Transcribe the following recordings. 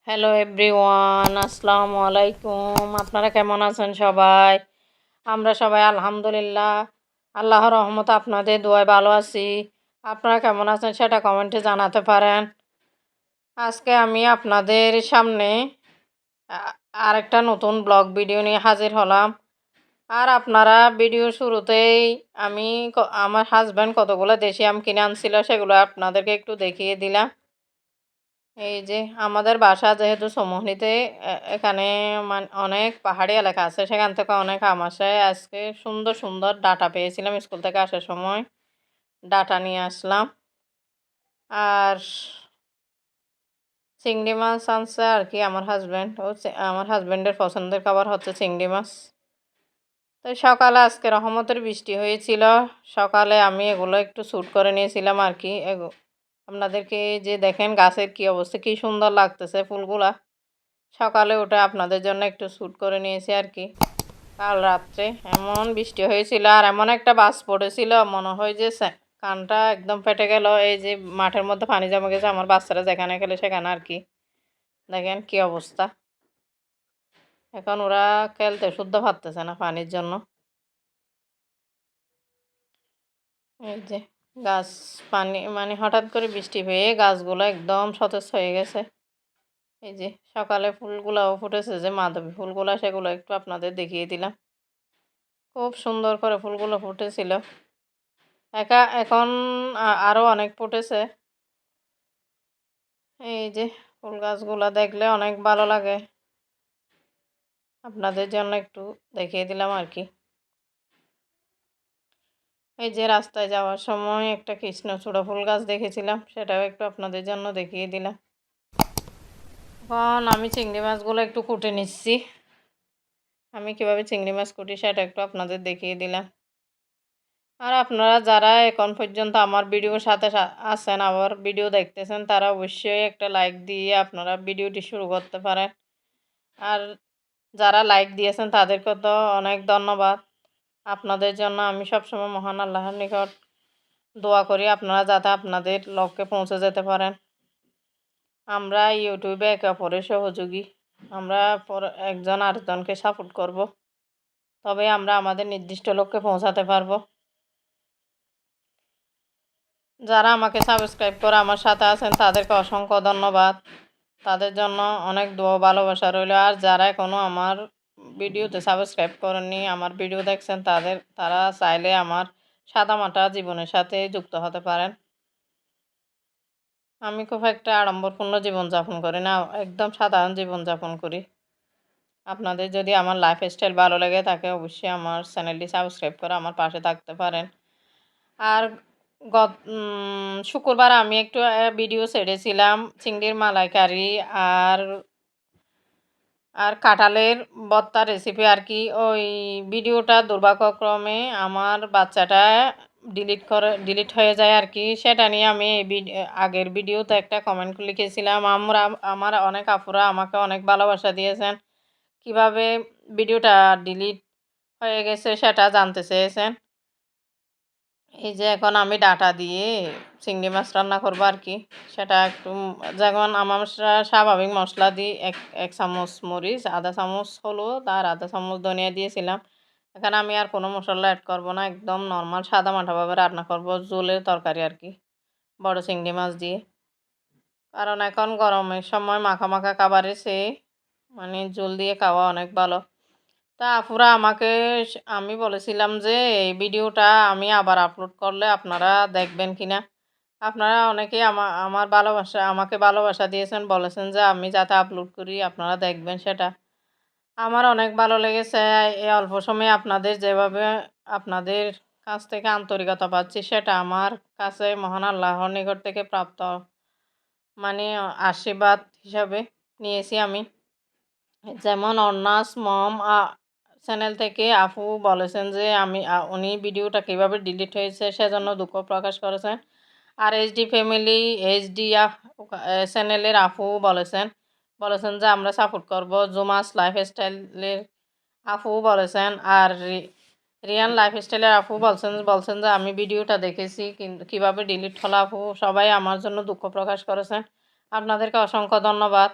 Hello everyone, আসসালামু আলাইকুম। আপনারা কেমন আছেন সবাই? আমরা সবাই আলহামদুলিল্লাহ, আল্লাহর রহমতে আপনাদের দোয়ায় ভালো আছি। আপনারা কেমন আছেন সেটা কমেন্টে জানাতে পারেন। আজকে আমি আপনাদের সামনে আ আরেকটা নতুন ব্লগ ভিডিও নিয়ে হাজির হলাম। আর আপনারা ভিডিও শুরুতেই আমি আমার হাসব্যান্ড কতগুলো দেশি আম কিনে আনছিল সেগুলো আপনাদেরকে একটু দেখিয়ে দিলাম। এই যে আমাদের বাসা যেহেতু সমুহনীতে, এখানে অনেক পাহাড়ি এলাকা আছে, সেখান থেকে অনেক আম আসে। আজকে সুন্দর সুন্দর ডাটা পেয়েছিলাম স্কুল থেকে আসার সময়, ডাটা নিয়ে আসলাম। আর চিংড়ি মাছ আনছে আর কি আমার হাজব্যান্ড। আমার হাজব্যান্ডের পছন্দের খাবার হচ্ছে চিংড়ি মাছ। তো সকালে আজকে রহমতের বৃষ্টি হয়েছিল। সকালে আমি এগুলো একটু শ্যুট করে নিয়েছিলাম আর কি। আপনাদেরকে যে দেখেন গাছের কি অবস্থা, কি সুন্দর লাগতেছে ফুলগুলা। সকালে উঠে আপনাদের জন্য একটু শ্যুট করে নিয়েছি আর কি। কাল রাত্রে এমন বৃষ্টি হয়েছিল আর এমন একটা বাজ পড়েছিল, মনে হয় যে কানটা একদম ফেটে গেল। এই যে মাঠের মধ্যে পানি জমে গেছে, আমার বাচ্চারা যেখানে গেলে সেখানে আর কি। দেখেন কি অবস্থা, এখন ওরা খেলতে শুদ্ধ পারতেছে না পানির জন্য। এই যে গাছ, পানি মানে হঠাৎ করে বৃষ্টি হয়ে গাছগুলো একদম সতেজ হয়ে গেছে। এই যে সকালে ফুলগুলাও ফুটেছে, যে মাধবী ফুলগুলা, সেগুলো একটু আপনাদের দেখিয়ে দিলাম। খুব সুন্দর করে ফুলগুলো ফুটেছিল। এখন আরও অনেক ফুটেছে। এই যে ফুল গাছগুলো দেখলে অনেক ভালো লাগে, আপনাদের জন্য একটু দেখিয়ে দিলাম আর কি। এই যে রাস্তায় যাওয়ার সময় একটা কৃষ্ণচূড়া ফুল গাছ দেখেছিলাম, সেটাও একটু আপনাদের জন্য দেখিয়ে দিলাম। এখন আমি চিংড়ি মাছগুলো একটু কুটে নিচ্ছি। আমি কিভাবে চিংড়ি মাছ কুটি সেটা একটু আপনাদের দেখিয়ে দিলাম। আর আপনারা যারা এখন পর্যন্ত আমার ভিডিওর সাথে আছেন, আবার ভিডিও দেখতেছেন, তারা অবশ্যই একটা লাইক দিয়ে আপনারা ভিডিওটি শুরু করতে পারেন। আর যারা লাইক দিয়েছেন তাদেরকে তো অনেক ধন্যবাদ। আপনাদের জন্য আমি সবসময় মহান আল্লাহর নিকট দোয়া করি, আপনারা যাতে আপনাদের লক্ষ্যে পৌঁছে যেতে পারেন। আমরা ইউটিউবে একে অপরের সহযোগী, আমরা একজন আরেকজনকে সাপোর্ট করব, তবে আমরা আমাদের নির্দিষ্ট লক্ষ্যে পৌঁছাতে পারবো। যারা আমাকে সাবস্ক্রাইব করে আমার সাথে আছেন তাদেরকে অসংখ্য ধন্যবাদ। তাদের জন্য অনেক দোয়া ভালোবাসা রইল। আর যারা এখনও আমার ভিডিওতে সাবস্ক্রাইব করেননি, আমার ভিডিও দেখছেন, তারা চাইলে আমার সাদামাটা জীবনের সাথে যুক্ত হতে পারেন। আমি খুব একটা আড়ম্বরপূর্ণ জীবনযাপন করি না, একদম সাধারণ জীবনযাপন করি। আপনাদের যদি আমার লাইফস্টাইল ভালো লাগে থাকে, অবশ্যই আমার চ্যানেলটি সাবস্ক্রাইব করে আমার পাশে থাকতে পারেন। আর শুক্রবার আমি একটু ভিডিও ছেড়েছিলাম চিংড়ির মালাইকারি আর কাঁঠালের ভর্তা রেসিপি আর কি। ওই ভিডিওটা দুর্ভাগ্যক্রমে আমার বাচ্চাটা ডিলিট হয়ে যায় আর কি। সেটা নিয়ে আমি আগের ভিডিওতে একটা কমেন্ট লিখেছিলাম। আমার অনেক আপুরা আমাকে অনেক ভালোবাসা দিয়েছেন, কিভাবে ভিডিওটা ডিলিট হয়ে গেছে সেটা জানতে চেয়েছেন। এই যে এখন আমি ডাটা দিয়ে চিংড়ি মাছ রান্না করবো আর কি। সেটা একটু যেমন আমার স্বাভাবিক মশলা দিই, এক চামচ মরিচ, আধা চামচ হলুদ আর আধা চামচ ধনিয়া দিয়েছিলাম। এখানে আমি আর কোনো মশলা অ্যাড করব না, একদম নর্মাল সাদা মাঠাভাবে রান্না করব, ঝোলের তরকারি আর কি, বড় চিংড়ি মাছ দিয়ে। কারণ এখন গরমের সময় মাখা মাখা খাবারের চেয়ে মানে ঝোল দিয়ে খাওয়া অনেক ভালো। তা আপুরা আমাকে, আমি বলেছিলাম যে এই ভিডিওটা আমি আবার আপলোড করলে আপনারা দেখবেন কিনা। আপনারা অনেকেই আমাকে ভালোবাসা দিয়েছেন, বলেছেন যে আমি যাতে আপলোড করি আপনারা দেখবেন সেটা। আমার অনেক ভালো লেগেছে। এই অল্প সময়ে আপনাদের যেভাবে আপনাদের কাছ থেকে আন্তরিকতা পাচ্ছি, সেটা আমার কাছে মহান আল্লাহর নিকট থেকে প্রাপ্ত মানে আশীর্বাদ হিসাবে নিয়েছি আমি। যেমন অর্নাস মম চ্যানেল থেকে আপু বলেছেন যে উনি ভিডিওটা কীভাবে ডিলিট হয়েছে সেজন্য দুঃখ প্রকাশ করেছেন। আর এইচডি ফ্যামিলি এইচডি চ্যানেলের আপু বলেছেন যে আমরা সাপোর্ট করব। জুমাস লাইফস্টাইলের আপু বলেছেন। আর রিয়ান লাইফস্টাইলের আপু বলছেন যে আমি ভিডিওটা দেখেছি কিন্তু কীভাবে ডিলিট হলো। আপু সবাই আমার জন্য দুঃখ প্রকাশ করেছেন, আপনাদেরকে অসংখ্য ধন্যবাদ।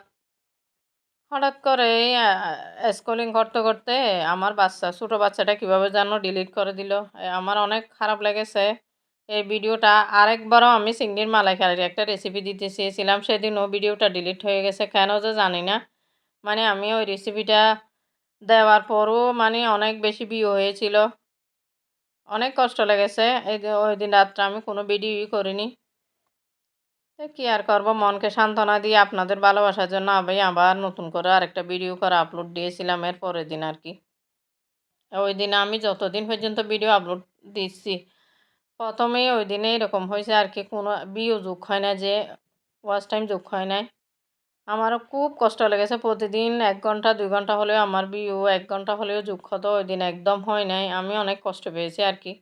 হঠাৎ করেই স্ক্রলিং করতে, করতে আমার ছোট বাচ্চাটা কীভাবে যেন ডিলিট করে দিল। আমার অনেক খারাপ লেগেছে। এই ভিডিওটা আরেকবারও আমি চিংড়ির মালাইকারির একটা রেসিপি দিতে চেয়েছিলাম। সেদিনও ভিডিওটা ডিলিট হয়ে গেছে। কেন যে জানি না। মানে আমি ওই রেসিপিটা দেওয়ার পরও মানে অনেক বেশি ভিউ হয়েছিল। অনেক কষ্ট লেগেছে। এই যে ওইদিন রাত্রে আমি কোনো ভিডিওই করিনি। তো কি আর করব, মনকে সান্ত্বনা দিয়ে আপনাদের ভালোবাসার জন্য আমি আবার নতুন করে আরেকটা ভিডিও করে আপলোড দিয়েছিলাম এর পরের দিন আরকি। ওই দিন আমি যতদিন পর্যন্ত ভিডিও আপলোড দিচ্ছি, ১ম এই ওই দিনে এরকম হয়েছে আরকি, কোনো ভিউ যোগ হয় না, যে ওয়াচ টাইম যোগ হয় নাই। আমারও খুব কষ্ট লেগেছে। প্রতিদিন ১ ঘন্টা ২ ঘন্টা হলেও আমার ভিউ ১ ঘন্টা হলেও যোগ হতো। ওইদিন একদম হয় নাই। আমি অনেক কষ্ট পেয়েছি আরকি।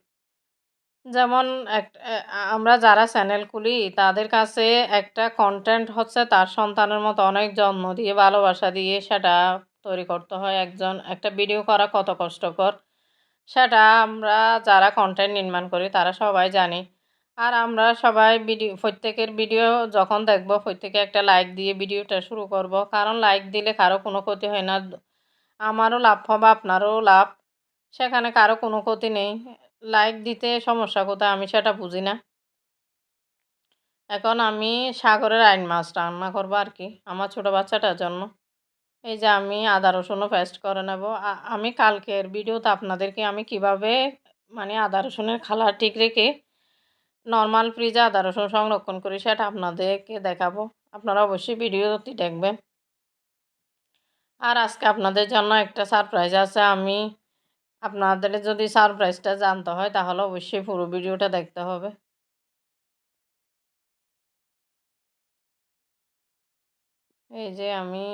যেমন এক এ আমরা যারা চ্যানেল খুলি তাদের কাছে একটা কনটেন্ট হচ্ছে তার সন্তানের মতো, অনেক যত্ন দিয়ে ভালোবাসা দিয়ে সেটা তৈরি করতে হয়। একটা ভিডিও করা কত কষ্টকর সেটা আমরা যারা কনটেন্ট নির্মাণ করি তারা সবাই জানি। আর আমরা সবাই প্রত্যেকের ভিডিও যখন দেখব প্রত্যেকে একটা লাইক দিয়ে ভিডিওটা শুরু করব। কারণ লাইক দিলে কারো কোনো ক্ষতি হয় না। আমারও লাভ হবে, আপনারও লাভ। সেখানে কারো কোনো ক্ষতি নেই। লাইক দিতে সমস্যা কোথায় আমি সেটা বুঝি না। এখন আমি সাগরের আইন মাছ রান্না করবো আরকি আমার ছোট বাচ্চাটার জন্য। এই যে আমি আদা রসুনও পেস্ট করে নেব। আমি কালকের ভিডিওতে আপনাদেরকে আমি কিভাবে মানে আদা রসুনের খালা ঠিক রেখে নরমাল ফ্রিজে আদা রসুন সংরক্ষণ করি সেটা আপনাদেরকে দেখাবো। আপনারা অবশ্যই ভিডিওটি দেখবেন। আর আজকে আপনাদের জন্য একটা সারপ্রাইজ আছে। আপনাদের যদি সারপ্রাইজটা জানতে হয় তাহলে অবশ্যই পুরো ভিডিওটা দেখতে হবে। এই যে আমি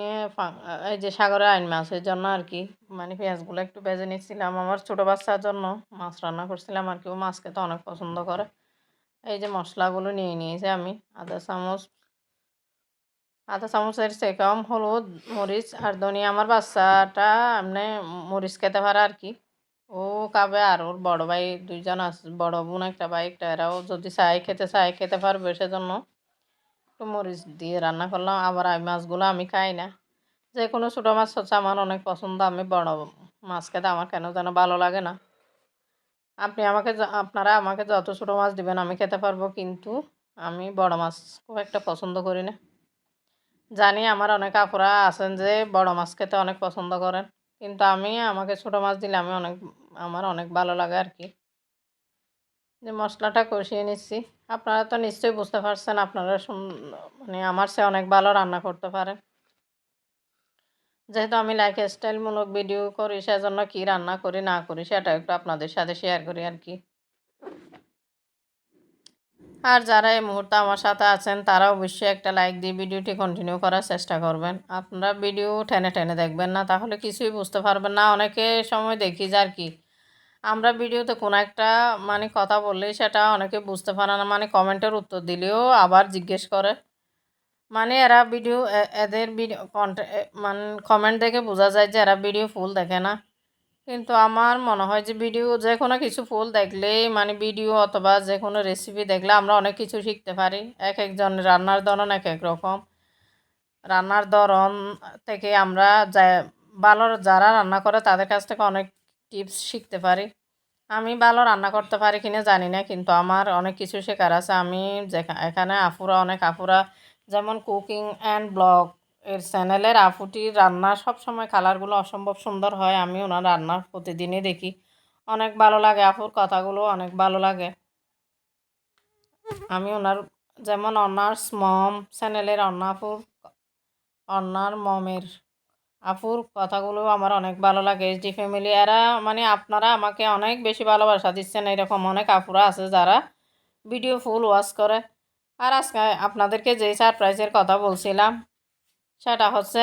এই যে সাগরের আইন মাছের জন্য আরকি মানে পেঁয়াজগুলো একটু ভেজে নিচ্ছিলাম। আমার ছোট বাচ্চার জন্য মাছ রান্না করছিলাম আরকি। ও মাছ খেতে অনেক পছন্দ করে। এই যে মসলাগুলো নিয়ে নিয়েছি আমি। আধা চামচ আধা চামচের চেয়ে কম হলুদ, মরিচ আর ধনিয়া। আমার বাচ্চাটা এমনি মরিচ খেতে পারে আরকি। ও খাবে, আর ওর বড় ভাই ২ জন আছে। বড় বোন একটা, ভাই একটা। এরাও যদি খেতে চায় খেতে পারবে। সেজন্য একটু মরিচ দিয়ে রান্না করলাম। আবার এই মাছগুলো আমি খাই না। যেকোনো ছোটো মাছ হচ্ছে আমার অনেক পছন্দ। আমি বড় মাছ খেতে আমার কেন যেন ভালো লাগে না। আপনারা আমাকে যত ছোটো মাছ দিবেন আমি খেতে পারবো, কিন্তু আমি বড় মাছ খুব একটা পছন্দ করি না। জানি আমার অনেক আপুরা আছেন যে বড় মাছ খেতে অনেক পছন্দ করেন, কিন্তু আমাকে ছোটো মাছ দিলে আমার অনেক ভালো লাগে আরকি। যে মশলাটা কষিয়ে নিচ্ছি। আপনারা তো নিশ্চয়ই বুঝতে পারছেন, আপনারা মানে আমার চেয়ে অনেক ভালো রান্না করতে পারেন। যেহেতু আমি লাইফস্টাইলমূলক ভিডিও করি, সেজন্য কি রান্না করি না করি সেটা একটু আপনাদের সাথে শেয়ার করি আরকি। আর যারা এই মুহূর্তে আমার সাথে আছেন তারা অবশ্যই একটা লাইক দিয়ে ভিডিওটি কন্টিনিউ করার চেষ্টা করবেন। আপনারা ভিডিও টেনে, টেনে দেখবেন না, তাহলে কিছুই বুঝতে পারবেন না। অনেকে সময় দেখি যে আরকি আমরা ভিডিওতে কোনো একটা মানে কথা বললেই সেটা অনেকে বুঝতে পারে না। মানে কমেন্টের উত্তর দিলেও আবার জিজ্ঞেস করে। মানে এরা ভিডিও এদের ভিডিও মানে কমেন্ট দেখে বোঝা যায় যে এরা ভিডিও ফুল দেখে না। কিন্তু আমার মনে হয় যে ভিডিও যেকোনো কিছু ফুল দেখলেই মানে ভিডিও অথবা যেকোনো রেসিপি দেখলে আমরা অনেক কিছু শিখতে পারি। একেকজনের রান্নার ধরন একেক রকম। রান্নার ধরন থেকে আমরা ভালো যারা রান্না করে তাদের কাছ থেকে অনেক টিপস শিখতে পারি। আমি ভালো রান্না করতে পারি কিনা জানি না, কিন্তু আমার অনেক কিছু শেখার আছে। আমি এখানে অনেক আপুরা যেমন কুকিং অ্যান্ড ব্লগ এর চ্যানেলের আপুটির রান্না সবসময় কালারগুলো অসম্ভব সুন্দর হয়। আমি ওনার রান্না প্রতিদিনই দেখি। অনেক ভালো লাগে, আপুর কথাগুলো অনেক ভালো লাগে। আমি ওনার যেমন অনার্স মম চ্যানেলের অন্যার মমের আপুর কথাগুলো আমার অনেক ভালো লাগে। এইচডি ফ্যামিলি এরা মানে আপনারা আমাকে অনেক বেশি ভালোবাসা দিচ্ছেন। এরকম অনেক আপুরা আছে যারা ভিডিও ফুল ওয়াচ করে। আর আজকে আপনাদেরকে যেই সারপ্রাইজের কথা বলছিলাম সেটা হচ্ছে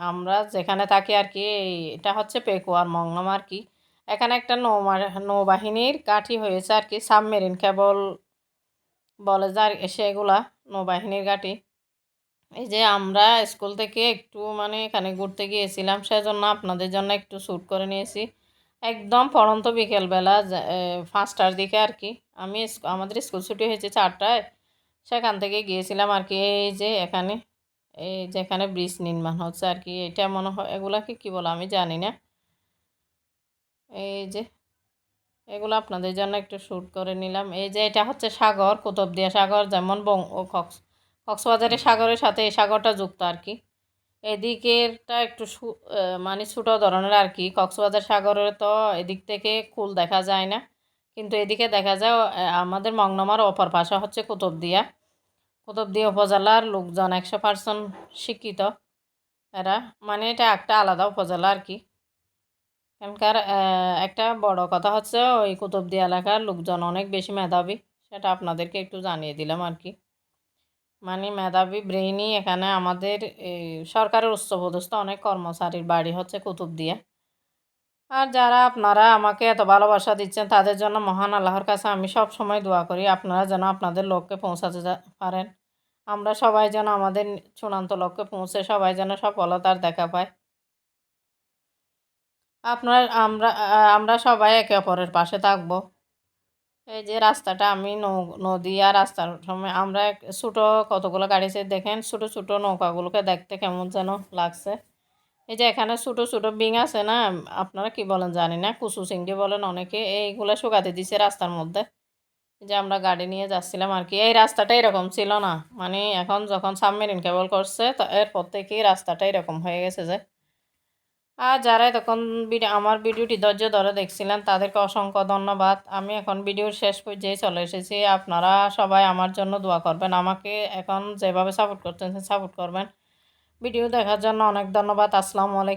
আমরা যেখানে থাকি আর কি, এটা হচ্ছে পেকুয়ার মংনম আর কি। এখানে একটা নৌবাহিনীর ঘাঁটি হয়েছে আর কি, সাবমেরিন কেবল বলে যে সেগুলা নৌবাহিনীর ঘাঁটি। এই যে আমরা স্কুল থেকে একটু মানে এখানে ঘুরতে গিয়েছিলাম, সেজন্য আপনাদের জন্য একটু শ্যুট করে নিয়েছি। একদম পড়ন্ত বিকেলবেলা 5টার দিকে আর কি। আমাদের স্কুল ছুটি হয়েছে 4টায়, সেখান থেকে গিয়েছিলাম আর কি। এই যে এখানে এই যেখানে ব্রিজ নির্মাণ হচ্ছে আর কি, এটা মনে হয় এগুলাকে কি বলে আমি জানি না। এই যে এগুলো আপনাদের জন্য একটু শ্যুট করে নিলাম। এই যে এটা হচ্ছে সাগর, কুতুবদিয়া সাগর, যেমন কক্সবাজারের সাগরের সাথে এই সাগরটা যুক্ত আর কি। এদিকেরটা একটু মানে ছোটো ধরনের আর কি। কক্সবাজার সাগরে তো এদিক থেকে কুল দেখা যায় না, কিন্তু এদিকে দেখা যায়। আমাদের মংনমার অপর পাশে হচ্ছে কুতুবদিয়া উপজেলার লোকজন 100% শিক্ষিত এরা, মানে এটা একটা আলাদা উপজেলা আর কি। এখানকার একটা বড় কথা হচ্ছে ওই কুতুবদিয়া এলাকার লোকজন অনেক বেশি মেধাবী, সেটা আপনাদেরকে একটু জানিয়ে দিলাম আর কি। মানে মেধাবী ব্রেইনই এখানে আমাদের সরকারের উচ্চপদস্থ অনেক কর্মচারীর বাড়ি হচ্ছে কুতুবদিয়া। আর যারা আপনারা আমাকে এত ভালোবাসা দিচ্ছেন তাদের জন্য মহান আল্লাহর কাছে আমি সব সময় দোয়া করি আপনারা যেন আপনাদের লক্ষ্যে পৌঁছাতে পারেন। আমরা সবাই যেন আমাদের চূড়ান্ত লক্ষ্যে পৌঁছে সবাই যেন সফলতার দেখা পায়। আমরা আমরা সবাই একে অপরের পাশে থাকব। এই যে রাস্তাটা আমি নদী আর রাস্তার সময় আমরা ছোটো কতগুলো গাড়িতে দেখেন, ছোটো ছোটো নৌকাগুলোকে দেখতে কেমন যেন লাগছে। এই যে এখানে ছোটো ছোটো বিং আছে না, আপনারা কি বলেন জানি না, কুসু চিংড়ি বলেন অনেকে, এইগুলো শুকাতে দিছে রাস্তার মধ্যে। যে আমরা গাড়ি নিয়ে যাচ্ছিলাম আর কি। এই রাস্তাটা এরকম ছিল না, মানে এখন যখন সাবমেরিন কেবল করছে তো এরপর থেকেই রাস্তাটা এরকম হয়ে গেছে যে। আর যারা এতক্ষণ আমার ভিডিওটি ধৈর্য ধরে দেখছিলেন তাদেরকে অসংখ্য ধন্যবাদ। আমি এখন ভিডিওর শেষ পর্যায়ে চলে এসেছি। আপনারা সবাই আমার জন্য দোয়া করবেন, আমাকে এখন যেভাবে সাপোর্ট করতেন সাপোর্ট করবেন। ভিডিও দেখার জন্য অনেক ধন্যবাদ। আসসালামু আলাইকুম।